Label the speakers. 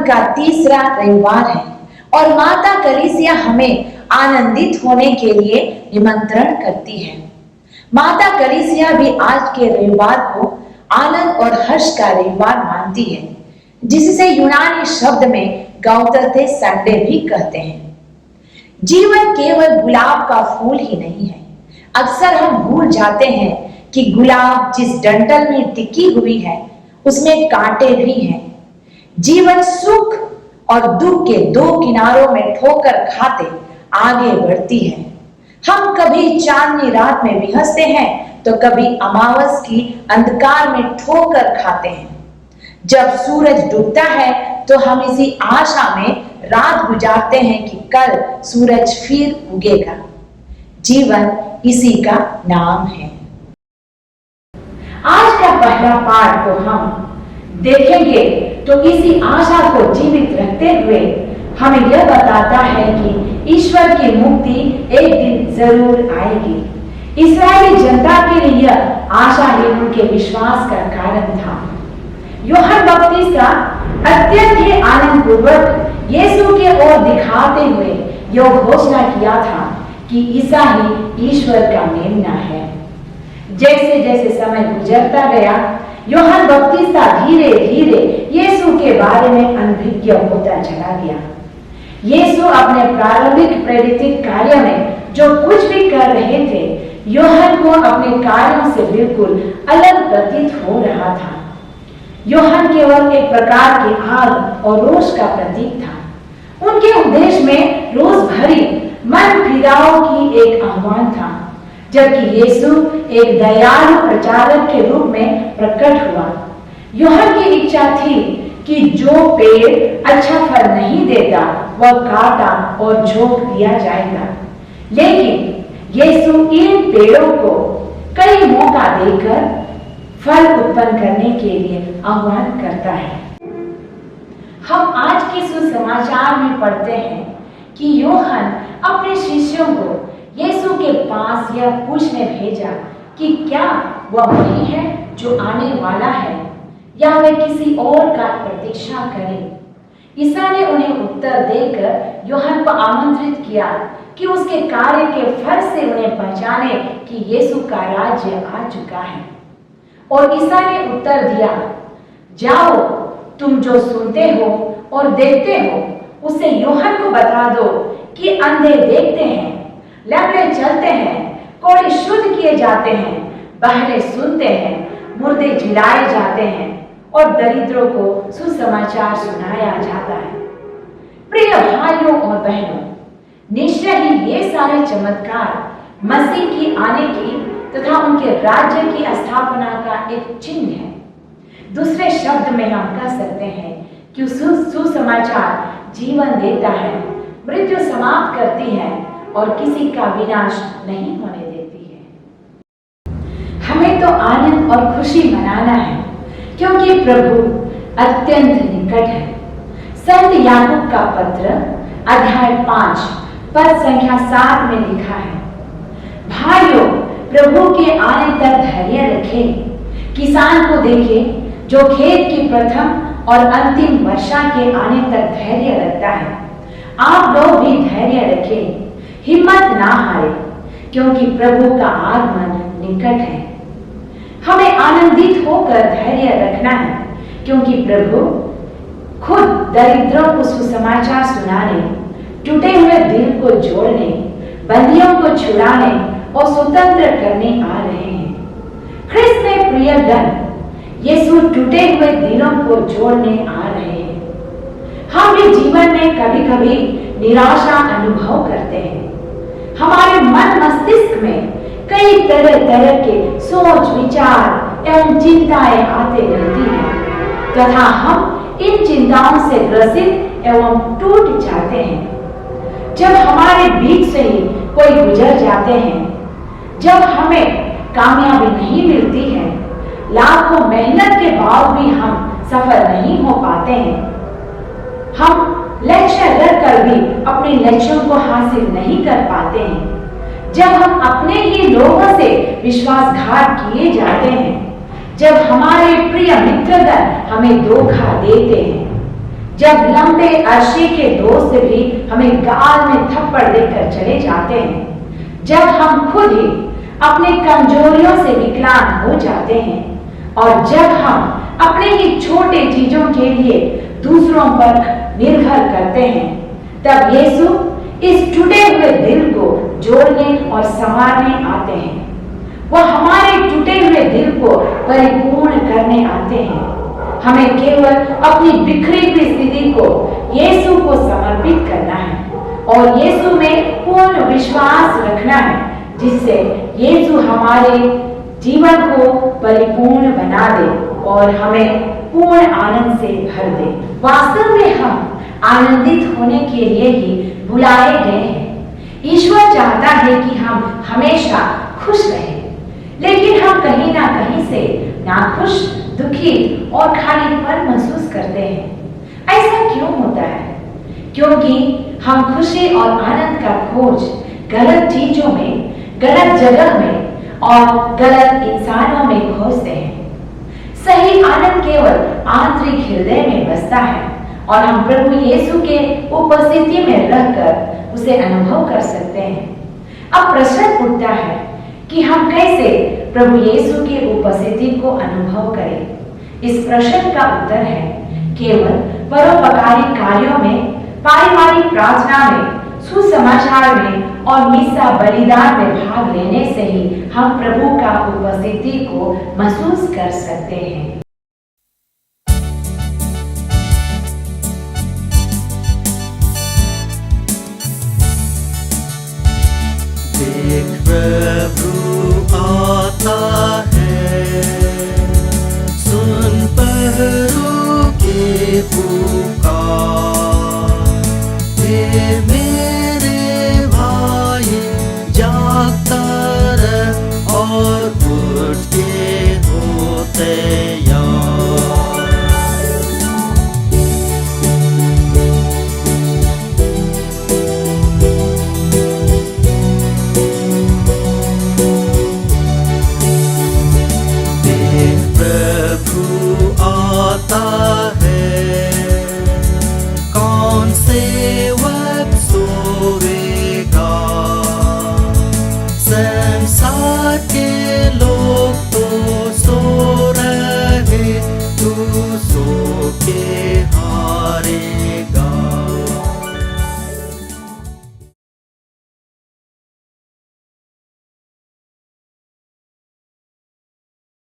Speaker 1: का तीसरा रविवार है और माता कलीसिया हमें आनंदित होने के लिए निमंत्रण करती है। माता कलीसिया भी आज के रविवार को आनंद और हर्ष का रविवार मानती है, जिससे यूनानी शब्द में गौतरते संडे भी कहते हैं। जीवन केवल गुलाब का फूल ही नहीं है। अक्सर हम भूल जाते हैं कि गुलाब जिस डंठल में टिकी हुई है उसमें कांटे भी हैं। जीवन सुख और दुख के दो किनारों में ठोकर खाते आगे बढ़ती है। हम कभी चांदनी रात में भी हंसते हैं तो कभी अमावस की अंधकार में ठोकर खाते हैं। जब सूरज डूबता है तो हम इसी आशा में रात गुजारते हैं कि कल सूरज फिर उगेगा। जीवन इसी का नाम है। आज का पहला पाठ को हम देखेंगे तो इसी आशा को जीवित रखते हुए हमें यह बताता है कि ईश्वर की मुक्ति एक दिन जरूर आएगी। इस्राएली जनता के लिए यह आशा ही उनके विश्वास का कारण था। यूहन्ना बपतिस्ता अत्यंत ही आनंद पूर्वक यीशु के ओर दिखाते हुए यह घोषणा किया था कि ईसा ही ईश्वर का मेमना है। जैसे जैसे समय गुजरता गया यूहन्ना बपतिस्ता धीरे धीरे यीशु के बारे में अनभिज्ञ होता चला गया। यीशु अपने प्रारंभिक प्रेरित कार्य में जो कुछ भी कर रहे थे, यूहन्ना को अपने कार्यों से बिल्कुल अलग प्रतीत हो रहा था। यूहन्ना केवल एक प्रकार की आग और रोष का प्रतीक था। उनके उपदेश में रोष भरी मन फिराव की एक आह्वान था, जबकि यीशु एक दयालु प्रचारक के रूप में प्रकट हुआ। यूहन्ना की इच्छा थी कि जो पेड़ अच्छा फल नहीं देता वह काटा और झोंक दिया जाएगा, लेकिन यीशु इन पेड़ों को कई मौका देकर फल उत्पन्न करने के लिए आह्वान करता है। हम आज के सुसमाचार में पढ़ते हैं कि यूहन्ना अपने शिष्यों को यीशु के पास यह पूछने भेजा कि क्या वह वही है जो आने वाला है या वे किसी और का प्रतीक्षा करें। ईसा ने उन्हें उत्तर देकर यूहन्ना को आमंत्रित किया कि उसके कार्य के फल से उन्हें पहचाने कि यीशु का राज्य आ चुका है। और ईसा ने उत्तर दिया, जाओ, तुम जो सुनते हो और देखते हो उसे यूहन्ना को बता दो कि अंधे देखते हैं, लंगड़े चलते हैं, कोढ़े शुद्ध किए जाते हैं, बहरे सुनते हैं, मुर्दे जिलाए जाते हैं और दरिद्रों को सुसमाचार सुनाया जाता है। प्रिय भाइयों और बहनों, निश्चय ही ये सारे चमत्कार मसीह की आने की तथा उनके राज्य की स्थापना का एक चिन्ह है। दूसरे शब्द में हम कह सकते हैं कि सुसमाचार जीवन देता है, मृत्यु समाप्त करती है और किसी का विनाश नहीं होने देती है। हमें तो आनंद और खुशी मनाना है क्योंकि प्रभु अत्यंत निकट है। संत याकूब का पत्र अध्याय 5 पद संख्या 7 में लिखा है, भाइयों, प्रभु के आने तक धैर्य रखें। किसान को देखें जो खेत की प्रथम और अंतिम वर्षा के आने तक धैर्य रखता है। आप लोग भी धैर्य रखें, हिम्मत ना हारे, क्योंकि प्रभु का आगमन निकट है। हमें आनंदित होकर धैर्य रखना है क्योंकि प्रभु खुद दरिद्रों को सुसमाचार सुनाने, टूटे हुए दिल को जोड़ने, बंदियों को छुड़ाने और स्वतंत्र करने आ रहे हैं। ख्रिस्त में प्रियगण, यीशु टूटे हुए दिलों को जोड़ने आ रहे हैं। हम भी जीवन में कभी कभी निराशा अनुभव करते हैं। हमारे मन मस्तिष्क में कई तरह तरह के सोच विचार एवं चिंताएं आते रहती हैं तथा हम इन चिंताओं से ग्रसित एवं टूट जाते हैं। जब हमारे बीच से ही कोई गुजर जाते हैं, जब हमें कामयाबी नहीं मिलती है, लाखों मेहनत के बाद भी हम सफल नहीं हो पाते हैं, हम लक्ष्य रखकर भी अपने लक्ष्यों को हासिल नहीं कर पाते हैं, जब हम अपने ही लोगों से विश्वासघात किए जाते हैं, जब हमारे प्रिय मित्रगण हमें धोखा देते हैं, जब लंबे अरसे के दोस्त भी हमें गाल में थप्पड़ देकर चले जाते हैं, जब हम खुद ही अपने कमजोरियों से विकलांग हो जाते हैं और जब हम अपने ही छोटे चीजों के लिए दूसरों पर निर्भर करते हैं, तब यीशु इस टूटे हुए दिल को जोड़ने और संवारने आते हैं। वह हमारे टूटे हुए दिल को परिपूर्ण करने आते हैं। हमें केवल अपनी बिखरी हुई स्थिति को यीशु को समर्पित करना है और यीशु में पूर्ण विश्वास रखना है, जिससे यीशु हमारे जीवन को परिपूर्ण बना दे और हमें पूर्ण आनंद से भर दे। वास्तव में हम आनंदित होने के लिए ही बुलाए गए हैं। ईश्वर चाहता है कि हम हमेशा खुश रहें, लेकिन हम कहीं ना कहीं से नाखुश, दुखी और खालीपन महसूस करते हैं। ऐसा क्यों होता है? क्योंकि हम खुशी और आनंद का खोज गलत चीजों में, गलत जगह में और गलत इंसानों में खोजते हैं। सही आनंद केवल आंतरिक हृदय में बसता है और हम प्रभु यीशु के उपस्थिति में रहकर उसे अनुभव कर सकते हैं। अब प्रश्न उठता है कि हम कैसे प्रभु यीशु की उपस्थिति को अनुभव करें। इस प्रश्न का उत्तर है केवल परोपकारी कार्यों में, पारिवारिक प्रार्थना में, सुसमाचार में और मिसा बलिदान में भाग लेने से ही हम प्रभु का उपस्थिति को महसूस कर सकते हैं।
Speaker 2: प्रभु आता है, सुन पहरों के पुकार। हे मेरे भाई जागता रह और उठ के हो तैयार। प्रभु